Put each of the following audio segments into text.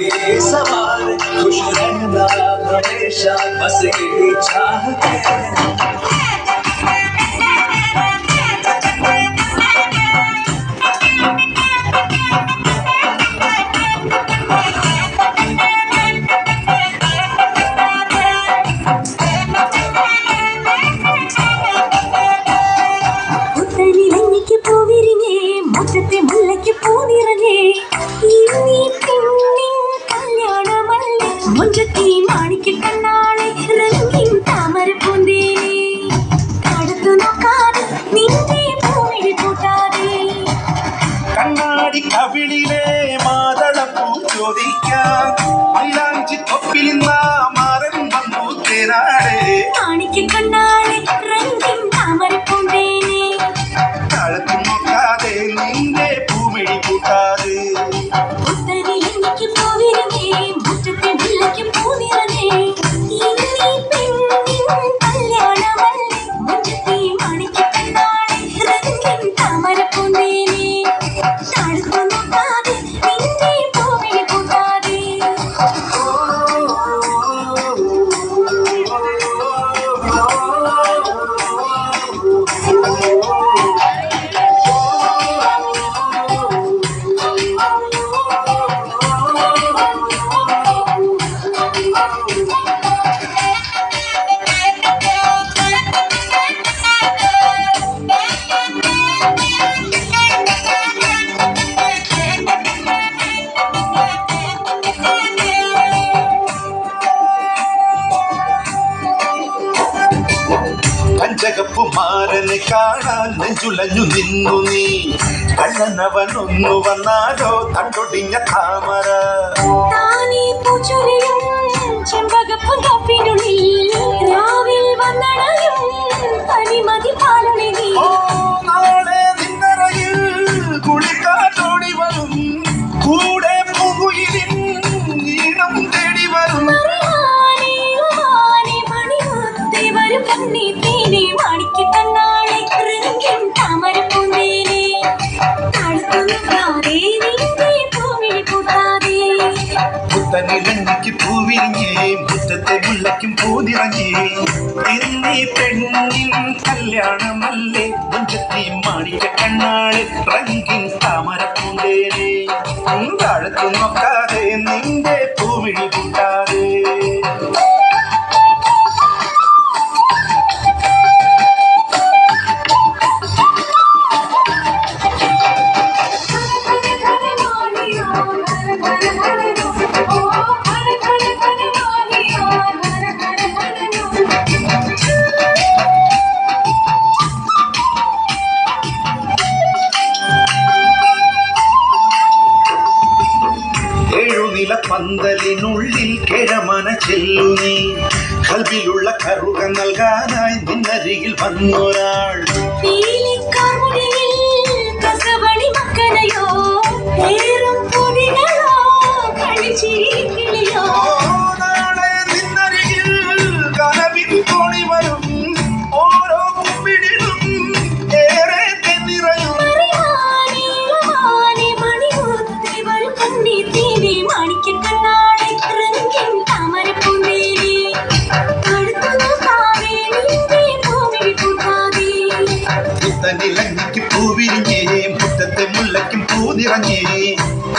ये सवाल खुश रहना हमेशा बस यही चाहते हैं। കവിളിലെ മാതളപ്പൂ ചോദിക്കാൻ മൈലാഞ്ചി തൊപ്പിലിന്ന മാറൻ വന്നു തേനാടേ കണ്ണാളെ രംഗിൻ താമര പൂന്തേനെ താഴത്തു നോക്കാതെ നിന്റെ പൂമിഴി കൂട്ടാതെ എനിക്ക് പോവിരുന്നേ മുറ്റത്തെ മുല്ലയ്ക്ക് പൂനിറങ്ങേ ഇന്നീ പെണ്ണിൻ കല്യാണമല്ലേ മുറ്റത്തെ മാണിക്യ കണ്ണാളെ രംഗിൻ താമര പൂന്തേനെ താഴത്തു നോക്കാതെ നിന്റെ പൂമിഴി കൂട്ടാതെ പഞ്ചകപ്പുമാരനെ കാണാൻ നെഞ്ചുലഞ്ഞു നിന്നു നീ കണ്ണനവനൊന്നു വന്നാലോ തണ്ടൊടിഞ്ഞ താമര താനീ പൂച്ചൊരിയും ചെമ്പകപ്പുകാപ്പിനുള്ളിൽ രാവിൽ വന്നടയും പനിമതി പാലുണി നീ നാളെ നിന്നറയിൽ കുളിക്കാറ്റോടി വരും കൂടെ പൂകുയിലിൻ നീളം തേടി വരും കണ്ണാളെ രംഗിൻ താമര പൂന്തേനെ താഴത്തു നോക്കാതെ നിന്റെ പൂമിഴി കൂട്ടാതെ പുത്തനിലങ്ങിക്ക് പൂവിരിഞ്ഞേ മുറ്റത്തെ മുല്ലയ്ക്കും പൂനിറങ്ങേ എന്നീ പെണ്ണിൻ കല്യാണമല്ലേ മുഞ്ചത്തി മാണിക്ക കണ്ണാളെ രംഗിൻ താമര പൂന്തേനെ താഴത്തു നോക്കാതെ നിന്റെ പൂമിഴി കൂട്ടാതെ പന്തലിനുള്ളിൽ കിഴമന ചെല്ലുനീ കൽവിലുള്ള കറുക നൽകാനായി നിന്നരികിൽ വന്നൊരാൾ നാളെ നിന്നരികിൽ കനവിൽ തോണി വരും ഓരോ കുമ്പിടിലും ഏറെ തെന്നിറയും പുത്തനിലങ്ങിക്ക് പൂവിരിഞ്ഞേ മുറ്റത്തെ മുല്ലയ്ക്കും പൂനിറങ്ങേ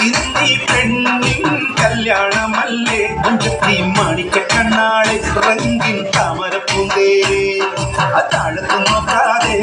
ഇന്നീ പെണ്ണിൻ കല്യാണമല്ലേ മുഞ്ചത്തി മാണിക്ക കണ്ണാളെ രംഗിൻ താമര പൂന്തേനെ താഴത്തു നോക്കാതെ